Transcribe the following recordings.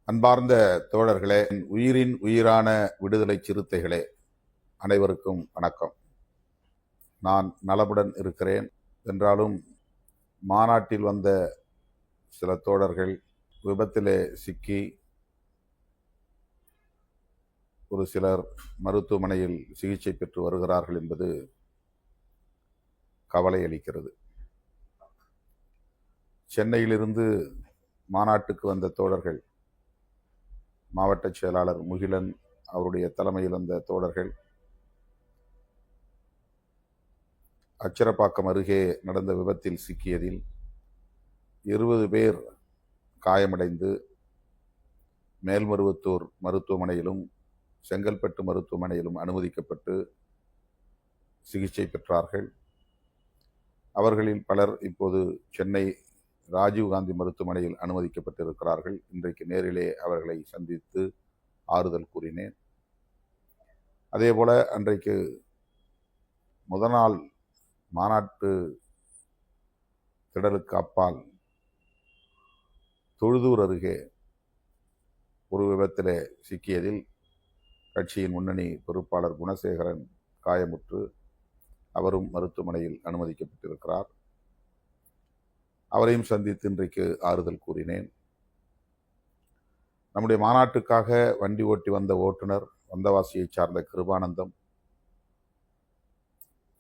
அன்பார்ந்த தோழர்களே, உயிரின் உயிரான விடுதலை சிறுத்தைகளே, அனைவருக்கும் வணக்கம். நான் நலமுடன் இருக்கிறேன் என்றாலும் மாநாட்டில் வந்த சில தோழர்கள் விபத்திலே சிக்கி ஒரு சிலர் மருத்துவமனையில் சிகிச்சை பெற்று வருகிறார்கள் என்பது கவலை அளிக்கிறது. சென்னையிலிருந்து மாநாட்டுக்கு வந்த தோழர்கள், மாவட்ட செயலாளர் முகிலன் அவருடைய தலைமையில் வந்த தோழர்கள் அச்சரப்பாக்கம் அருகே நடந்த விபத்தில் சிக்கியதில் 20 பேர் காயமடைந்து மேல்மருவத்தூர் மருத்துவமனையிலும் செங்கல்பட்டு மருத்துவமனையிலும் அனுமதிக்கப்பட்டு சிகிச்சை பெற்றார்கள். அவர்களில் பலர் இப்போது சென்னை ராஜீவ்காந்தி மருத்துவமனையில் அனுமதிக்கப்பட்டிருக்கிறார்கள். இன்றைக்கு நேரிலே அவர்களை சந்தித்து ஆறுதல் கூறினேன். அதேபோல அன்றைக்கு முதல் நாள் மாநாட்டு திடலுக்கு அப்பால் தொழுதூர் அருகே ஒரு விபத்திலே சிக்கியதில் கட்சியின் முன்னணி பொறுப்பாளர் குணசேகரன் காயமுற்று அவரும் மருத்துவமனையில் அனுமதிக்கப்பட்டிருக்கிறார். அவரையும் சந்தித்து இன்றைக்கு ஆறுதல் கூறினேன். நம்முடைய மாநாட்டுக்காக வண்டி ஓட்டி வந்த ஓட்டுநர் வந்தவாசியை சார்ந்த கிருபானந்தம்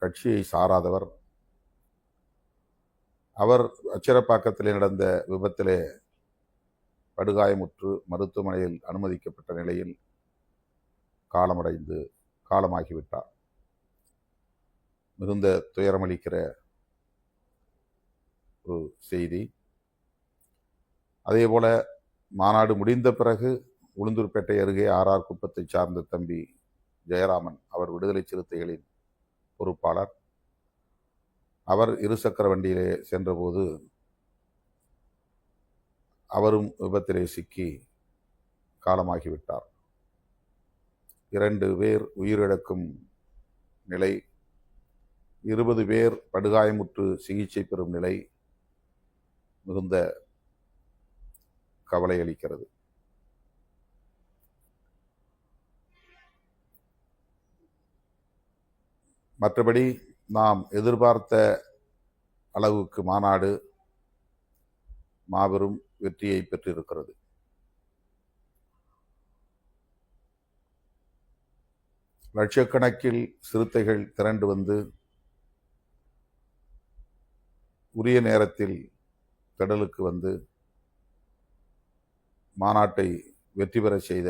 கட்சியை சாராதவர். அவர் அச்சிரப்பாக்கத்திலே நடந்த விபத்திலே படுகாயமுற்று மருத்துவமனையில் அனுமதிக்கப்பட்ட நிலையில் காலமாகிவிட்டார். மிகுந்த துயரமளிக்கிற ஒரு செய்தி. அதேபோல மாநாடு முடிந்த பிறகு உளுந்தூர்பேட்டை அருகே ஆர்ஆர் குப்பத்தை சார்ந்த தம்பி ஜெயராமன், அவர் விடுதலை சிறுத்தைகளின் பொறுப்பாளர், அவர் இருசக்கர வண்டியிலே சென்றபோது அவரும் விபத்திலே சிக்கி காலமாகிவிட்டார். 2 பேர் உயிரிழக்கும் நிலை, 20 பேர் படுகாயமுற்று சிகிச்சை பெறும் நிலை மிகுந்த கவலை அளிக்கிறது. மற்றபடி நாம் எதிர்பார்த்த அளவுக்கு மாநாடு மாபெரும் வெற்றியை பெற்றிருக்கிறது. லட்சக்கணக்கில் சிறுத்தைகள் திரண்டு வந்து உரிய நேரத்தில் திடலுக்கு வந்து மாநாட்டை வெற்றி பெற செய்த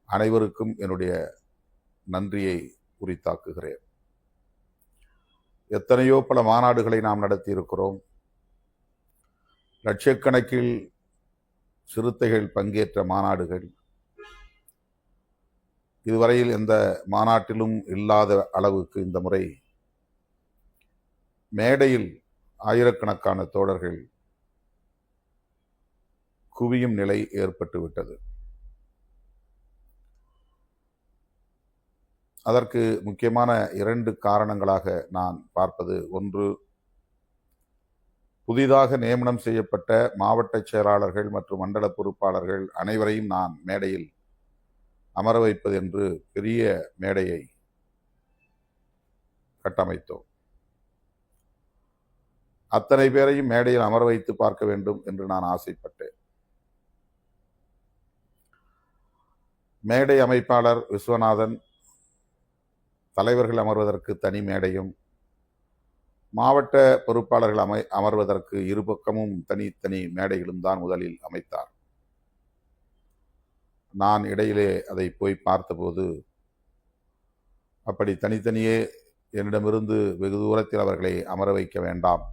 அனைவருக்கும் என்னுடைய நன்றியை உரித்தாக்குகிறேன். எத்தனையோ பல மாநாடுகளை நாம் நடத்தி இருக்கிறோம். லட்சக்கணக்கில் சிறுத்தைகள் பங்கேற்ற மாநாடுகள், இதுவரையில் எந்த மாநாட்டிலும் இல்லாத அளவுக்கு இந்த முறை மேடையில் ஆயிரக்கணக்கான தோழர்கள் குவியும் நிலை ஏற்பட்டுவிட்டது. அதற்கு முக்கியமான 2 காரணங்களாக நான் பார்ப்பது, ஒன்று, புதிதாக நியமனம் செய்யப்பட்ட மாவட்ட செயலாளர்கள் மற்றும் மண்டல பொறுப்பாளர்கள் அனைவரையும் நான் மேடையில் அமர வைப்பது என்று பெரிய மேடையை கட்டமைத்தோம். அத்தனை பேரையும் மேடையில் அமர வைத்து பார்க்க வேண்டும் என்று நான் ஆசைப்பட்டேன். மேடை அமைப்பாளர் விஸ்வநாதன், தலைவர்கள் அமர்வதற்கு தனி மேடையும், மாவட்ட பொறுப்பாளர்கள் அமர்வதற்கு இருபக்கமும் தனித்தனி மேடைகளும் தான் முதலில் அமைத்தார். நான் இடையிலே அதை போய் பார்த்தபோது அப்படி தனித்தனியே என்னிடமிருந்து வெகு தூரத்தில் அவர்களை அமர வைக்க வேண்டாம்,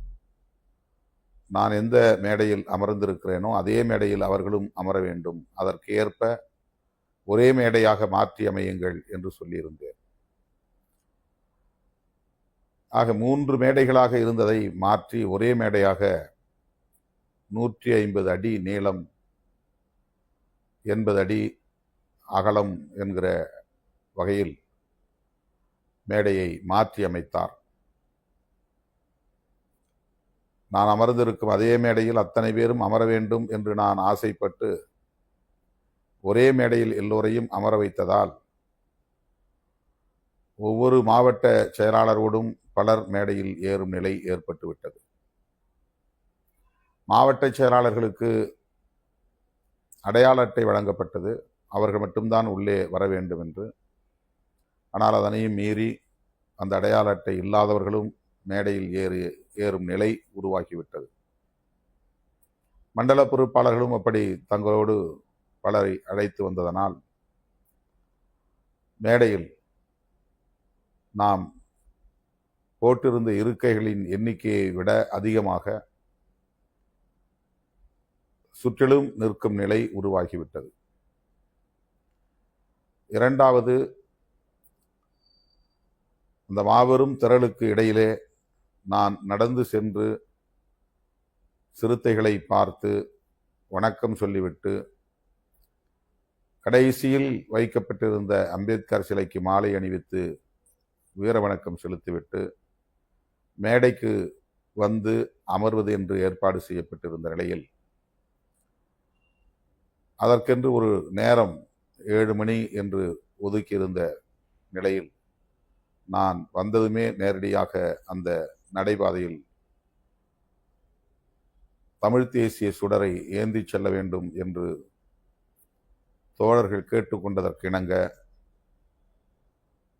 நான் எந்த மேடையில் அமர்ந்திருக்கிறேனோ அதே மேடையில் அவர்களும் அமர வேண்டும், அதற்கு ஏற்ப ஒரே மேடையாக மாற்றி அமையுங்கள் என்று சொல்லியிருந்தேன். ஆக 3 மேடைகளாக இருந்ததை மாற்றி ஒரே மேடையாக 150 அடி நீளம், 80 அடி அகலம் என்கிற வகையில் மேடையை மாற்றி அமைத்தார். நான் அமர்ந்திருக்கும் அதே மேடையில் அத்தனை பேரும் அமர வேண்டும் என்று நான் ஆசைப்பட்டு ஒரே மேடையில் எல்லோரையும் அமர வைத்ததால் ஒவ்வொரு மாவட்ட செயலாளரோடும் பலர் மேடையில் ஏறும் நிலை ஏற்பட்டுவிட்டது. மாவட்ட செயலாளர்களுக்கு அடையாள அட்டை வழங்கப்பட்டது. அவர்கள் மட்டும்தான் உள்ளே வர வேண்டும் என்று. ஆனால் அதனையும் மீறி அந்த அடையாள அட்டை இல்லாதவர்களும் மேடையில் ஏறும் நிலை உருவாகிவிட்டது. மண்டல பொறுப்பாளர்களும் அப்படி தங்களோடு பலரை அழைத்து வந்ததனால் மேடையில் நாம் போட்டிருந்த இருக்கைகளின் எண்ணிக்கையை விட அதிகமாக சுற்றிலும் நிற்கும் நிலை உருவாகிவிட்டது. இரண்டாவது, அந்த மாபெரும் திரளுக்கு இடையிலே நான் நடந்து சென்று சிறுத்தைகளை பார்த்து வணக்கம் சொல்லிவிட்டு கடைசியில் வைக்கப்பட்டிருந்த அம்பேத்கர் சிலைக்கு மாலை அணிவித்து வீர வணக்கம் செலுத்திவிட்டு மேடைக்கு வந்து அமர்வது என்று ஏற்பாடு செய்யப்பட்டிருந்த நிலையில் அதற்கென்று ஒரு நேரம் 7 மணி என்று ஒதுக்கியிருந்த நிலையில் நான் வந்ததுமே நேரடியாக அந்த நடைபாதையில் தமிழ் தேசிய சுடரை ஏந்தி செல்ல வேண்டும் என்று தோழர்கள் கேட்டுக்கொண்டதற்கு இணங்க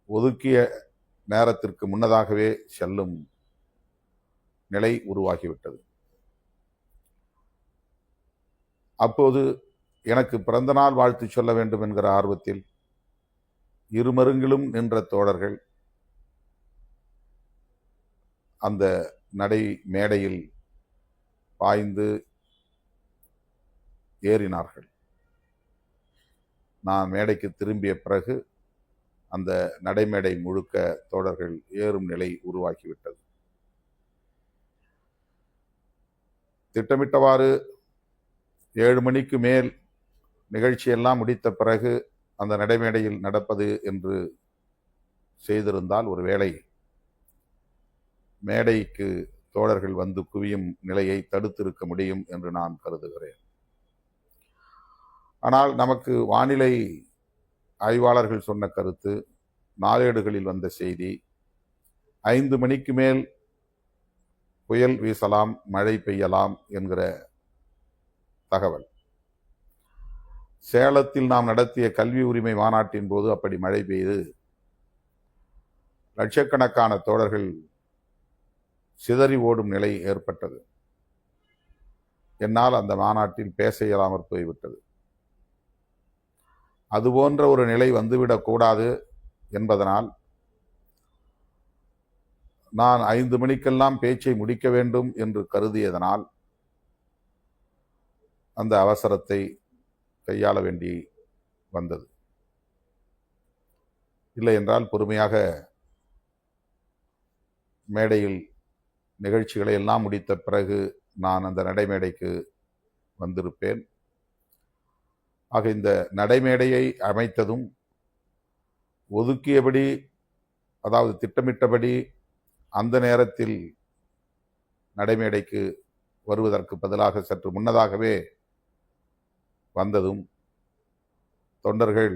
ஒதுக்கிய நேரத்திற்கு முன்னதாகவே செல்லும் நிலை உருவாகிவிட்டது. அப்போது எனக்கு பிறந்தநாள் வாழ்த்து சொல்ல வேண்டும் என்கிற ஆர்வத்தில் இருமருங்கிலும் நின்ற தோழர்கள் அந்த நடை மேடையில் பாய்ந்து ஏறினார்கள். நான் மேடைக்கு திரும்பிய பிறகு அந்த நடைமேடை முழுக்க தோழர்கள் ஏறும் நிலை உருவாகிவிட்டது. திட்டமிட்டவாறு 7 மணிக்கு மேல் நிகழ்ச்சியெல்லாம் முடித்த பிறகு அந்த நடைமேடையில் நடப்பது என்று செய்திருந்தால் ஒருவேளை மேடைக்கு தோழர்கள் வந்து குவியும் நிலையை தடுத்திருக்க முடியும் என்று நான் கருதுகிறேன். ஆனால் நமக்கு வானிலை ஆய்வாளர்கள் சொன்ன கருத்து, நாளேடுகளில் வந்த செய்தி, 5 மணிக்கு மேல் புயல் வீசலாம், மழை பெய்யலாம் என்கிற தகவல். சேலத்தில் நாம் நடத்திய கல்வி உரிமை மாநாட்டின் போது அப்படி மழை பெய்து லட்சக்கணக்கான தோழர்கள் சிதறி ஓடும் நிலை ஏற்பட்டது. என்னால் அந்த மாநாட்டில் பேச இயலாமற் போய்விட்டது. அதுபோன்ற ஒரு நிலை வந்துவிடக் கூடாது என்பதனால் நான் 5 மணிக்கெல்லாம் பேச்சை முடிக்க வேண்டும் என்று கருதியதனால் அந்த அவசரத்தை கையாள வேண்டி வந்தது. இல்லை என்றால் பொறுமையாக மேடையில் நிகழ்ச்சிகளை எல்லாம் முடித்த பிறகு நான் அந்த நடைமேடைக்கு வந்திருப்பேன். ஆக இந்த நடைமேடையை அமைத்ததும் ஒதுக்கியபடி, அதாவது திட்டமிட்டபடி அந்த நேரத்தில் நடைமேடைக்கு வருவதற்கு பதிலாக சற்று முன்னதாகவே வந்ததும் தொண்டர்கள்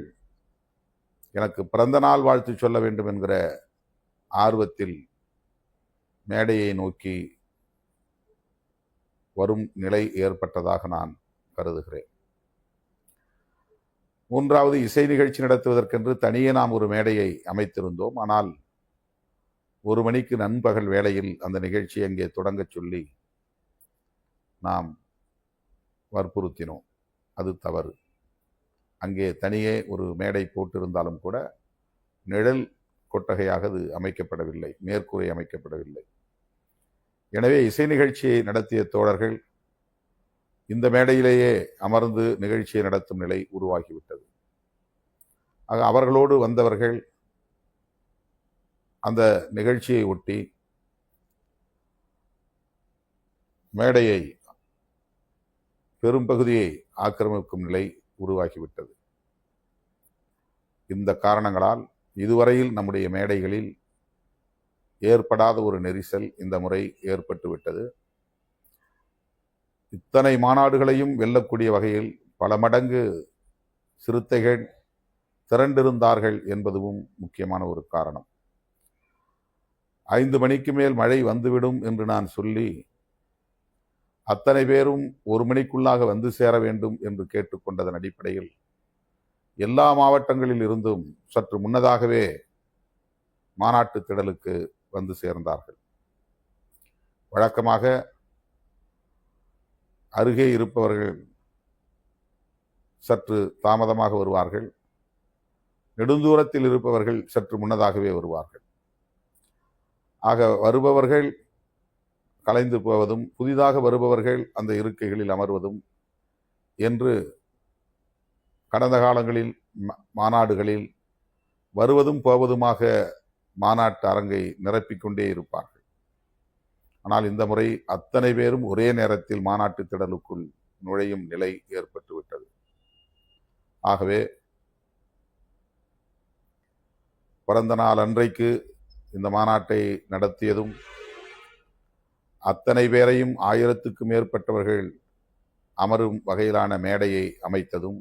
எனக்கு பிறந்த நாள் வாழ்த்து சொல்ல வேண்டும் என்கிற ஆர்வத்தில் மேடையை நோக்கி வரும் நிலை ஏற்பட்டதாக நான் கருதுகிறேன். மூன்றாவது, இசை நிகழ்ச்சி நடத்துவதற்கென்று தனியே நாம் ஒரு மேடையை அமைத்திருந்தோம். ஆனால் 1 மணிக்கு நண்பகல் வேளையில் அந்த நிகழ்ச்சியை அங்கே தொடங்க சொல்லி நாம் வற்புறுத்தினோம். அது தவறு. அங்கே தனியே ஒரு மேடை போட்டிருந்தாலும் கூட நிழல் கொட்டகையாக அது அமைக்கப்படவில்லை, மேற்கூரை அமைக்கப்படவில்லை. எனவே இசை நிகழ்ச்சியை நடத்திய தோழர்கள் இந்த மேடையிலேயே அமர்ந்து நிகழ்ச்சியை நடத்தும் நிலை உருவாகிவிட்டது. ஆக அவர்களோடு வந்தவர்கள் அந்த நிகழ்ச்சியை ஒட்டி மேடையை பெரும்பகுதியை ஆக்கிரமிக்கும் நிலை உருவாகிவிட்டது. இந்த காரணங்களால் இதுவரையில் நம்முடைய மேடைகளில் ஏற்படாத ஒரு நெரிசல் இந்த முறை ஏற்பட்டு விட்டது. இத்தனை மாநாடுகளையும் வெல்லக்கூடிய வகையில் பல மடங்கு சிறுத்தைகள் திரண்டிருந்தார்கள் என்பதும் முக்கியமான ஒரு காரணம். 5 மணிக்கு மேல் மழை வந்துவிடும் என்று நான் சொல்லி அத்தனை பேரும் 1 மணிக்குள்ளாக வந்து சேர வேண்டும் என்று கேட்டுக்கொண்டதன் அடிப்படையில் எல்லா மாவட்டங்களில் இருந்தும் சற்று முன்னதாகவே மாநாட்டு திடலுக்கு வந்து சேர்ந்தார்கள். வழக்கமாக அருகே இருப்பவர்கள் சற்று தாமதமாக வருவார்கள், நெடுந்தூரத்தில் இருப்பவர்கள் சற்று முன்னதாகவே வருவார்கள். ஆக வருபவர்கள் கலைந்து போவதும் புதிதாக வருபவர்கள் அந்த இருக்கைகளில் அமர்வதும் என்று கடந்த காலங்களில் மாநாடுகளில் வருவதும் போவதுமாக மாநாட்டு அரங்கை நிரப்பிக்கொண்டே இருப்பார்கள். ஆனால் இந்த முறை அத்தனை பேரும் ஒரே நேரத்தில் மாநாட்டு திடலுக்குள் நுழையும் நிலை ஏற்பட்டுவிட்டது. ஆகவே பிறந்த நாள் அன்றைக்கு இந்த மாநாட்டை நடத்தியதும் அத்தனை பேரையும் 1000க்கும் மேற்பட்டவர்கள் அமரும் வகையிலான மேடையை அமைத்ததும்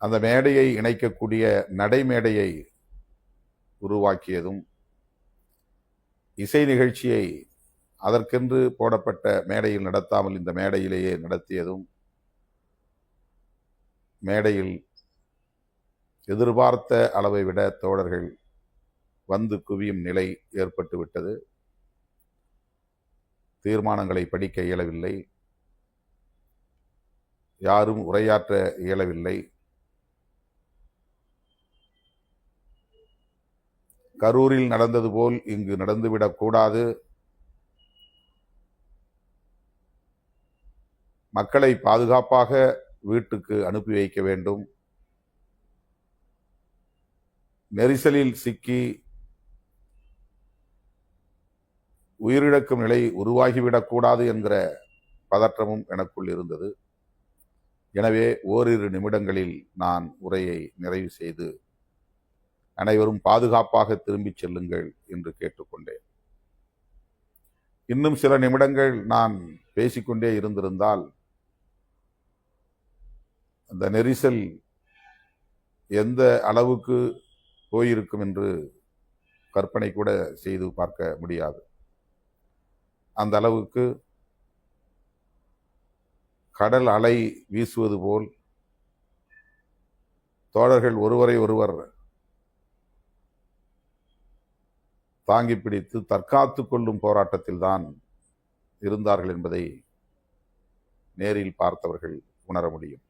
அந்த மேடையை இணைக்கக்கூடிய நடைமேடையை உருவாக்கியதும் இசை நிகழ்ச்சியை அதற்கென்று போடப்பட்ட மேடையில் நடத்தாமல் இந்த மேடையிலேயே நடத்தியதும் மேடையில் எதிர்பார்த்த அளவை விட தோழர்கள் வந்து குவியும் நிலை ஏற்பட்டுவிட்டது. தீர்மானங்களை படிக்க இயலவில்லை, யாரும் உரையாற்ற இயலவில்லை. கரூரில் நடந்தது போல் இங்கு நடந்துவிடக்கூடாது, மக்களை பாதுகாப்பாக வீட்டுக்கு அனுப்பி வைக்க வேண்டும், நெரிசலில் சிக்கி உயிரிழக்கும் நிலை உருவாகிவிடக்கூடாது என்கிற பதற்றமும் எனக்குள் இருந்தது. எனவே ஓரிரு நிமிடங்களில் நான் உரையை நிறைவு செய்து அனைவரும் பாதுகாப்பாக திரும்பிச் செல்லுங்கள் என்று கேட்டுக்கொண்டேன். இன்னும் சில நிமிடங்கள் நான் பேசிக்கொண்டே இருந்திருந்தால் அந்த நெரிசல் எந்த அளவுக்கு போயிருக்கும் என்று கற்பனை கூட செய்து பார்க்க முடியாது. அந்த அளவுக்கு கடல் அலை வீசுவது போல் தோழர்கள் ஒருவரை ஒருவர் தாங்கி பிடித்து தற்காத்து கொள்ளும் போராட்டத்தில் தான் இருந்தார்கள் என்பதை நேரில் பார்த்தவர்கள் உணர முடியும்.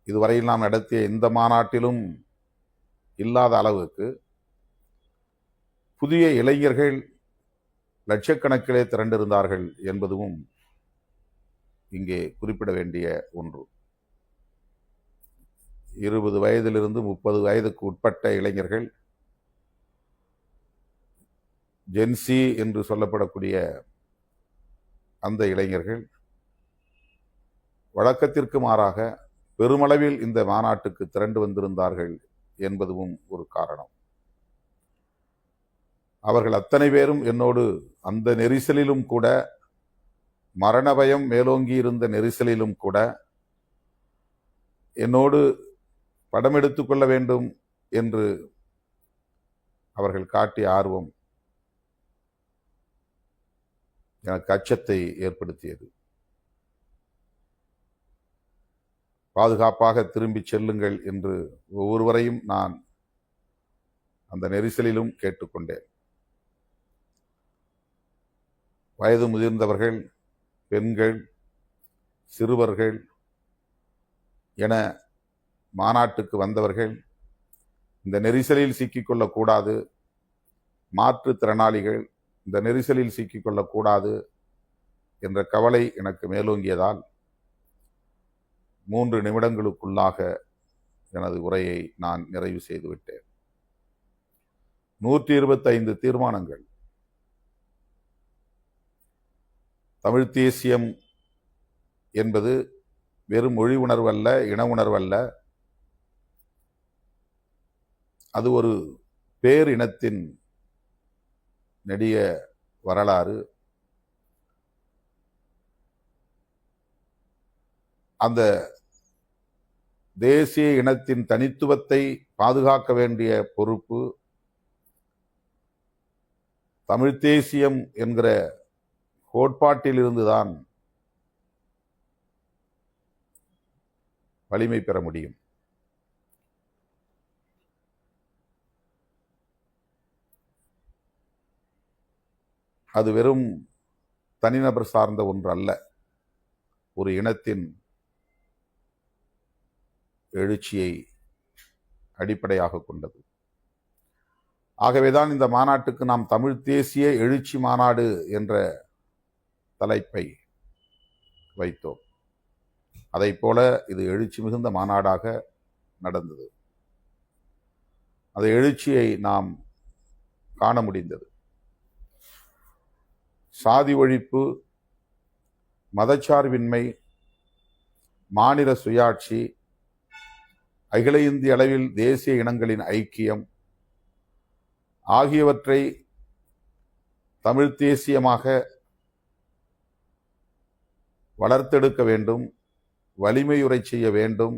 இதுவரையில் நாம் நடத்திய இந்த மாநாட்டிலும் இல்லாத அளவுக்கு புதிய இளைஞர்கள் லட்சக்கணக்கிலே திரண்டிருந்தார்கள் என்பதும் இங்கே குறிப்பிட வேண்டிய ஒன்று. 20 வயதிலிருந்து 30 வயதுக்கு உட்பட்ட இளைஞர்கள், ஜென்சி என்று சொல்லப்படக்கூடிய அந்த இளைஞர்கள் வழக்கத்திற்கு மாறாக பெருமளவில் இந்த மாநாட்டுக்கு திரண்டு வந்திருந்தார்கள் என்பதும் ஒரு காரணம். அவர்கள் அத்தனை பேரும் என்னோடு அந்த நெரிசலிலும் கூட, மரண பயம் மேலோங்கி இருந்த நெரிசலிலும் கூட என்னோடு படம் எடுத்துக்கொள்ள வேண்டும் என்று அவர்கள் காட்டிய ஆர்வம் எனக்கு அச்சத்தை ஏற்படுத்தியது. பாதுகாப்பாக திரும்பி செல்லுங்கள் என்று ஒவ்வொருவரையும் நான் அந்த நெரிசலிலும் கேட்டுக்கொண்டேன். வயது முதிர்ந்தவர்கள், பெண்கள், சிறுவர்கள் என மாநாட்டுக்கு வந்தவர்கள் இந்த நெரிசலில் சிக்கிக்கொள்ளக்கூடாது, மாற்றுத்திறனாளிகள் இந்த நெரிசலில் சிக்கிக்கொள்ளக்கூடாது என்ற கவலை எனக்கு மேலோங்கியதால் 3 நிமிடங்களுக்குள்ளாக எனது உரையை நான் நிறைவு செய்துவிட்டேன். 125 தீர்மானங்கள். தமிழ் தேசியம் என்பது வெறும் மொழி உணர்வல்ல, இன உணர்வல்ல, அது ஒரு பேரினத்தின் நெடிய வரலாறு. அந்த தேசிய இனத்தின் தனித்துவத்தை பாதுகாக்க வேண்டிய பொறுப்பு தமிழ் தேசியம் என்கிற கோட்பாட்டில் இருந்துதான் வலிமை பெற முடியும். அது வெறும் தனிநபர் சார்ந்த ஒன்று அல்ல, ஒரு இனத்தின் எழுச்சியை அடிப்படையாக கொண்டது. ஆகவேதான் இந்த மாநாட்டுக்கு நாம் தமிழ் தேசிய எழுச்சி மாநாடு என்ற தலைப்பை வைத்தோம். அதை போல இது எழுச்சி மிகுந்த மாநாடாக நடந்தது. அந்த எழுச்சியை நாம் காண முடிந்தது. சாதி ஒழிப்பு, மதச்சார்பின்மை, மாநில சுயாட்சி, அகில இந்திய அளவில் தேசிய இனங்களின் ஐக்கியம் ஆகியவற்றை தமிழ் தேசியமாக வளர்த்தெடுக்க வேண்டும், வலிமையுறை செய்ய வேண்டும்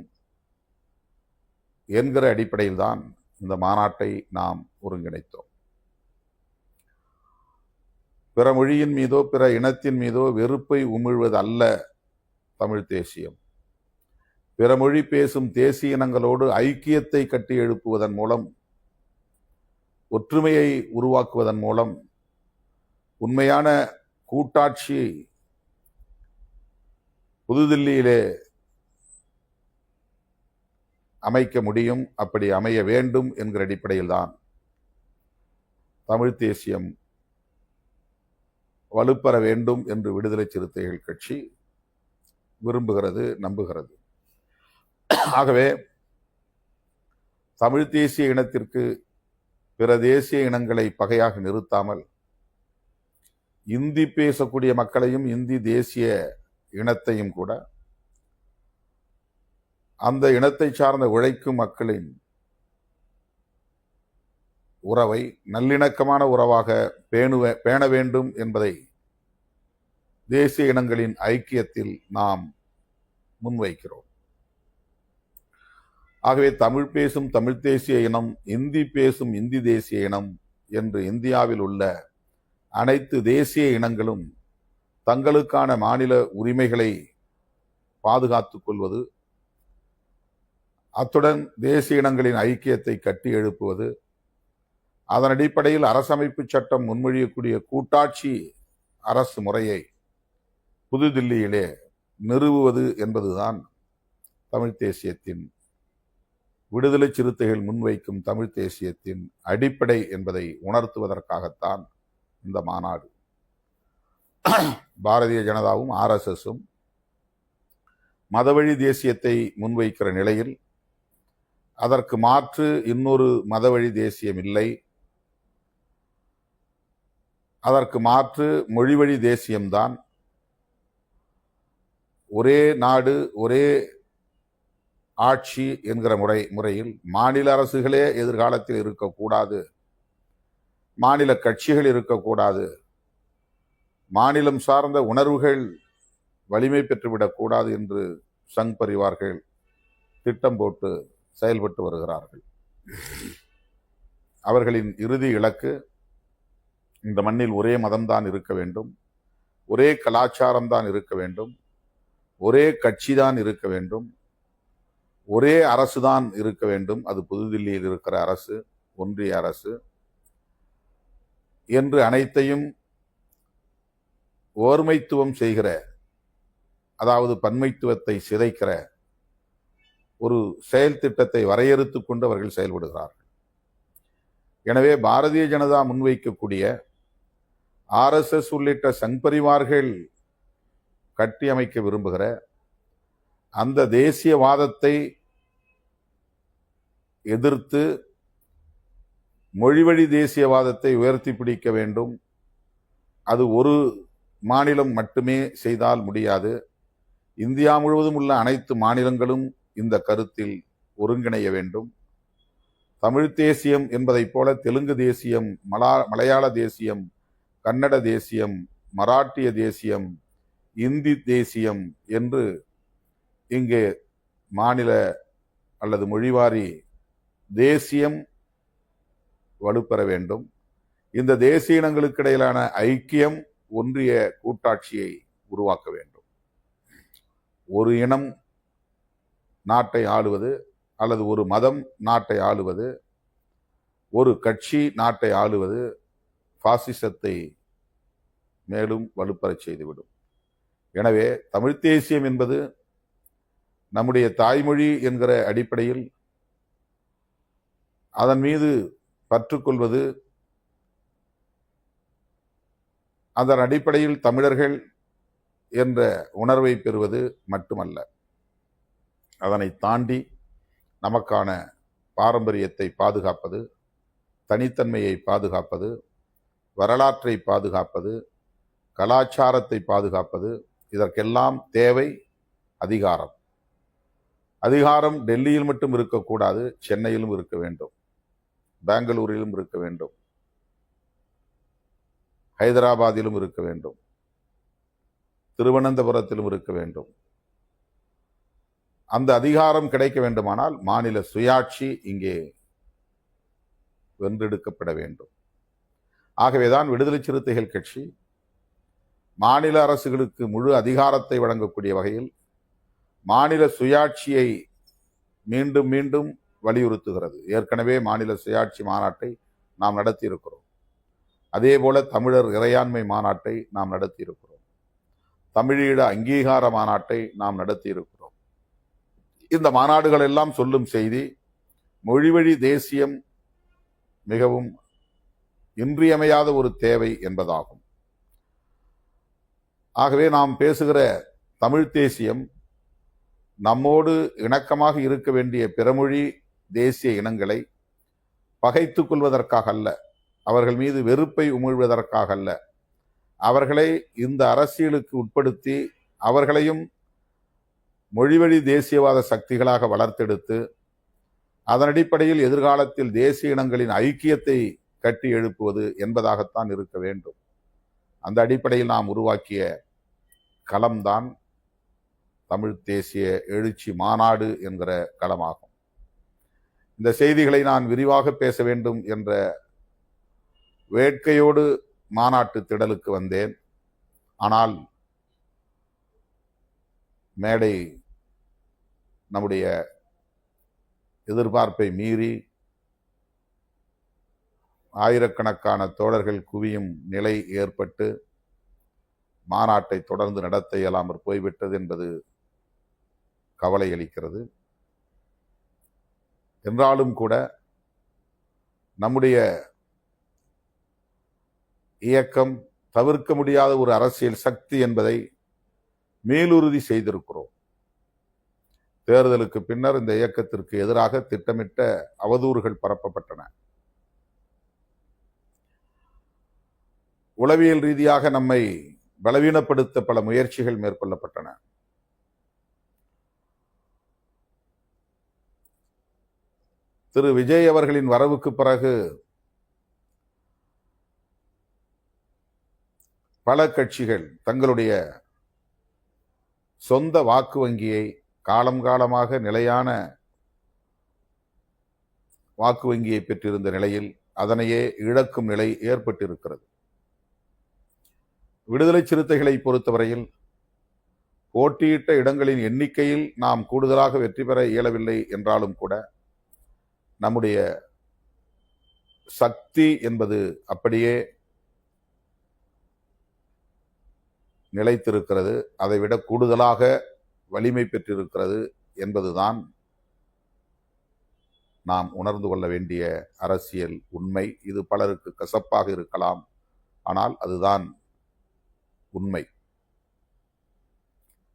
என்கிற அடிப்படையில் தான் இந்த மாநாட்டை நாம் ஒருங்கிணைத்தோம். பிற மொழியின் மீதோ பிற இனத்தின் மீதோ வெறுப்பை உமிழ்வது அல்ல தமிழ் தேசியம். பிற மொழி பேசும் தேசிய இனங்களோடு ஐக்கியத்தை கட்டி எழுப்புவதன் மூலம், ஒற்றுமையை உருவாக்குவதன் மூலம் உண்மையான கூட்டாட்சி புதுதில்லியிலே அமைக்க முடியும், அப்படி அமைய வேண்டும் என்கிற அடிப்படையில் தான் தமிழ் தேசியம் வலுப்பெற வேண்டும் என்று விடுதலை சிறுத்தைகள் கட்சி விரும்புகிறது, நம்புகிறது. ஆகவே தமிழ் தேசிய இனத்திற்கு பிற தேசிய இனங்களை பகையாக நிறுத்தாமல், இந்தி பேசக்கூடிய மக்களையும் இந்தி தேசிய இனத்தையும் கூட அந்த இனத்தை சார்ந்த உழைக்கும் மக்களின் உறவை நல்லிணக்கமான உறவாக பேண வேண்டும் என்பதை தேசிய இனங்களின் ஐக்கியத்தில் நாம் முன்வைக்கிறோம். ஆகவே தமிழ் பேசும் தமிழ் தேசிய இனம், இந்தி பேசும் இந்தி தேசிய இனம் என்று இந்தியாவில் உள்ள அனைத்து தேசிய இனங்களும் தங்களுக்கான மாநில உரிமைகளை பாதுகாத்துக் கொள்வது, அத்துடன் தேசிய இனங்களின் ஐக்கியத்தை கட்டி எழுப்புவது, அதன் அடிப்படையில் அரசமைப்பு சட்டம் முன்மொழியக்கூடிய கூட்டாட்சி அரசு முறையை புதுதில்லியிலே நிறுவுவது என்பதுதான் தமிழ் தேசியத்தின், விடுதலை சிறுத்தைகள் முன்வைக்கும் தமிழ் தேசியத்தின் அடிப்படை என்பதை உணர்த்துவதற்காகத்தான் இந்த மாநாடு. பாரதிய ஜனதாவும் RSSம் மதவழி தேசியத்தை முன்வைக்கிற நிலையில் அதற்கு மாற்று இன்னொரு மதவழி தேசியம் இல்லை, அதற்கு மாற்று மொழிவழி தேசியம்தான். ஒரே நாடு ஒரே ஆட்சி என்கிற முறையில் மாநில அரசுகளே எதிர்காலத்தில் இருக்கக்கூடாது, மாநில கட்சிகள் இருக்கக்கூடாது, மாநிலம் சார்ந்த உணர்வுகள் வலிமை பெற்றுவிடக்கூடாது என்று சங் பரிவார்கள் திட்டம் போட்டு செயல்பட்டு வருகிறார்கள். அவர்களின் இறுதி இலக்கு இந்த மண்ணில் ஒரே மதம்தான் இருக்க வேண்டும், ஒரே கலாச்சாரம்தான் இருக்க வேண்டும், ஒரே கட்சி தான் இருக்க வேண்டும், ஒரே அரசுதான் இருக்க வேண்டும், அது புதுதில்லியில் இருக்கிற அரசு, ஒன்றிய அரசு என்று அனைத்தையும் ஓர்மைத்துவம் செய்கிற, அதாவது பன்மைத்துவத்தை சிதைக்கிற ஒரு செயல் திட்டத்தை வரையறுத்து கொண்டு அவர்கள் செயல்படுகிறார்கள். எனவே பாரதிய ஜனதா முன்வைக்கக்கூடிய RSS உள்ளிட்ட சங் பரிவார்கள் கட்டியமைக்க விரும்புகிற அந்த தேசியவாதத்தை எதிர்த்து மொழிவழி தேசியவாதத்தை உயர்த்தி பிடிக்க வேண்டும். அது ஒரு மாநிலம் மட்டுமே செய்தால் முடியாது. இந்தியா முழுவதும் உள்ள அனைத்து மாநிலங்களும் இந்த கருத்தில் ஒருங்கிணைய வேண்டும். தமிழ் தேசியம் என்பதைப் போல தெலுங்கு தேசியம், மலையாள தேசியம், கன்னட தேசியம், மராட்டிய தேசியம், இந்தி தேசியம் என்று இங்கே மாநில அல்லது மொழிவாரி தேசியம் வலுப்பெற வேண்டும். இந்த தேசிய இனங்களுக்கு இடையிலான ஐக்கியம், ஒன்றிய கூட்டாட்சியை உருவாக்க வேண்டும். ஒரு இனம் நாட்டை ஆளுவது அல்லது ஒரு மதம் நாட்டை ஆளுவது, ஒரு கட்சி நாட்டை ஆளுவது பாசிசத்தை மேலும் வலுப்பெறச் செய்துவிடும். எனவே தமிழ் தேசியம் என்பது நம்முடைய தாய்மொழி என்கிற அடிப்படையில் அதன் மீது பற்றுக்கொள்வது, அதன் அடிப்படையில் தமிழர்கள் என்ற உணர்வை பெறுவது மட்டுமல்ல, அதனை தாண்டி நமக்கான பாரம்பரியத்தை பாதுகாப்பது, தனித்தன்மையை பாதுகாப்பது, வரலாற்றை பாதுகாப்பது, கலாச்சாரத்தை பாதுகாப்பது, இதற்கெல்லாம் தேவை அதிகாரம். அதிகாரம் டெல்லியில் மட்டும் இருக்கக்கூடாது, சென்னையிலும் இருக்க வேண்டும், பெங்களூரிலும் இருக்க வேண்டும், ஹைதராபாத்திலும் இருக்க வேண்டும், திருவனந்தபுரத்திலும் இருக்க வேண்டும். அந்த அதிகாரம் கிடைக்க வேண்டுமானால் மாநில சுயாட்சி இங்கே வென்றெடுக்கப்பட வேண்டும். ஆகவேதான் விடுதலை சிறுத்தைகள் கட்சி மாநில அரசுகளுக்கு முழு அதிகாரத்தை வழங்கக்கூடிய வகையில் மாநில சுயாட்சியை மீண்டும் மீண்டும் வலியுறுத்துகிறது. ஏற்கனவே மாநில சுயாட்சி மாநாட்டை நாம் நடத்தி இருக்கிறோம். அதே போல தமிழர் இறையாண்மை மாநாட்டை நாம் நடத்தி இருக்கிறோம். தமிழீழ அங்கீகார மாநாட்டை நாம் நடத்தி இருக்கிறோம். இந்த மாநாடுகள் எல்லாம் சொல்லும் செய்தி, மொழிவழி தேசியம் மிகவும் இன்றியமையாத ஒரு தேவை என்பதாகும். ஆகவே நாம் பேசுகிற தமிழ் தேசியம் நம்மோடு இணக்கமாக இருக்க வேண்டிய பிறமொழி தேசிய இனங்களை பகைத்துக் கொள்வதற்காக அல்ல, அவர்கள் மீது வெறுப்பை உமிழ்வதற்காக அல்ல, அவர்களை இந்த அரசியலுக்கு உட்படுத்தி அவர்களையும் மொழிவழி தேசியவாத சக்திகளாக வளர்த்தெடுத்து அதன் அடிப்படையில் எதிர்காலத்தில் தேசிய இனங்களின் ஐக்கியத்தை கட்டி எழுப்புவது என்பதாகத்தான் இருக்க வேண்டும். அந்த அடிப்படையில் நாம் உருவாக்கிய களம்தான் தமிழ் தேசிய எழுச்சி மாநாடு என்கிற களமாகும். இந்த செய்திகளை நான் விரிவாக பேச வேண்டும் என்ற வேட்கையோடு மாநாட்டு திடலுக்கு வந்தேன். ஆனால் மேடை நம்முடைய எதிர்பார்ப்பை மீறி ஆயிரக்கணக்கான தோழர்கள் குவியும் நிலை ஏற்பட்டு மாநாட்டை தொடர்ந்து நடத்த இயலாமற் போய்விட்டது என்பது கவலை அளிக்கிறது. என்றாலும் கூட நம்முடைய இயக்கம் தவிர்க்க முடியாத ஒரு அரசியல் சக்தி என்பதை மேலுறுதி செய்திருக்கிறோம். தேர்தலுக்கு பின்னர் இந்த இயக்கத்திற்கு எதிராக திட்டமிட்ட அவதூறுகள் பரப்பப்பட்டன. உளவியல் ரீதியாக நம்மை பலவீனப்படுத்த பல முயற்சிகள் மேற்கொள்ளப்பட்டன. திரு விஜய் அவர்களின் வரவுக்கு பிறகு பல கட்சிகள் தங்களுடைய சொந்த வாக்கு வங்கியை, காலம் காலமாக நிலையான வாக்கு வங்கியை பெற்றிருந்த நிலையில் அதனையே இழக்கும் நிலை ஏற்பட்டிருக்கிறது. விடுதலை சிறுத்தைகளை பொறுத்தவரையில் போட்டியிட்ட இடங்களின் எண்ணிக்கையில் நாம் கூடுதலாக வெற்றி பெற இயலவில்லை என்றாலும் கூட நம்முடைய சக்தி என்பது அப்படியே நிலைத்திருக்கிறது, அதைவிட கூடுதலாக வலிமை பெற்றிருக்கிறது என்பதுதான் நாம் உணர்ந்து கொள்ள வேண்டிய அரசியல் உண்மை. இது பலருக்கு கசப்பாக இருக்கலாம், ஆனால் அதுதான் உண்மை.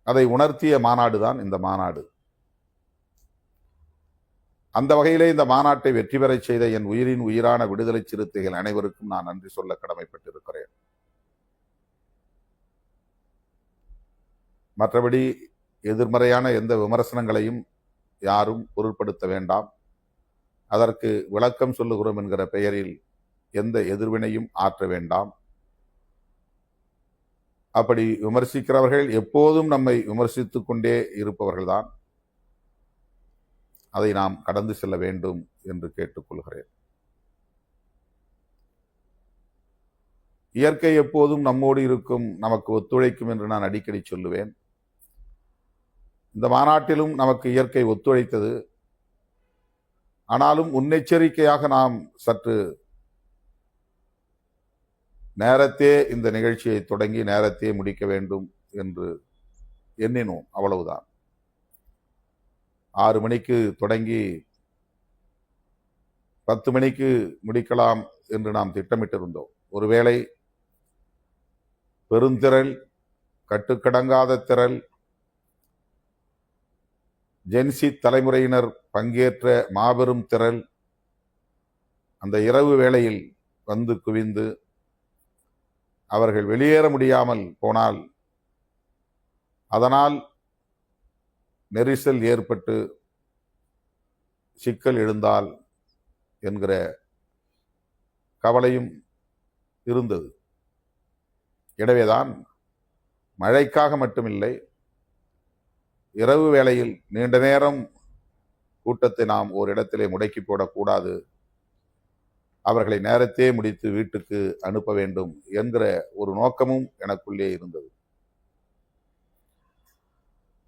அதை உணர்த்திய மாநாடுதான் இந்த மாநாடு. அந்த வகையிலே இந்த மாநாட்டை வெற்றி பெறச் செய்த என் உயிரின் உயிரான விடுதலை சிறுத்தைகள் அனைவருக்கும் நான் நன்றி சொல்ல கடமைப்பட்டிருக்கிறேன். மற்றபடி எதிர்மறையான எந்த விமர்சனங்களையும் யாரும் பொருட்படுத்த வேண்டாம். அதற்கு விளக்கம் சொல்லுகிறோம் என்கிற பெயரில் எந்த எதிர்வினையும் ஆற்ற வேண்டாம். அப்படி விமர்சிக்கிறவர்கள் எப்போதும் நம்மை விமர்சித்துக் கொண்டே இருப்பவர்கள்தான். அதை நாம் கடந்து செல்ல வேண்டும் என்று கேட்டுக்கொள்கிறேன். இயற்கை எப்போதும் நம்மோடு இருக்கும், நமக்கு ஒத்துழைக்கும் என்று நான் அடிக்கடி சொல்லுவேன். இந்த மாநாட்டிலும் நமக்கு இயற்கை ஒத்துழைத்தது. ஆனாலும் முன்னெச்சரிக்கையாக நாம் சற்று நேரத்தே இந்த நிகழ்ச்சியை தொடங்கி நேரத்தே முடிக்க வேண்டும் என்று எண்ணினோம். அவ்வளவுதான். 6 மணிக்கு தொடங்கி 10 மணிக்கு முடிக்கலாம் என்று நாம் திட்டமிட்டிருந்தோம். ஒருவேளை பெருந்திரள், கட்டுக்கடங்காத திரள், ஜென்சி தலைமுறையினர் பங்கேற்ற மாபெரும் திரள் அந்த இரவு வேளையில் வந்து குவிந்து அவர்கள் வெளியேற முடியாமல் போனால் அதனால் நெரிசல் ஏற்பட்டு சிக்கல் எழுந்தால் என்கிற கவலையும் இருந்தது. எனவேதான் மழைக்காக மட்டுமில்லை, இரவு வேளையில் நீண்ட நேரம் கூட்டத்தை நாம் ஒரு இடத்திலே முடக்கி போடக்கூடாது, அவர்களை நேரத்தே முடித்து வீட்டுக்கு அனுப்ப வேண்டும் என்கிற ஒரு நோக்கமும் எனக்குள்ளே இருந்தது.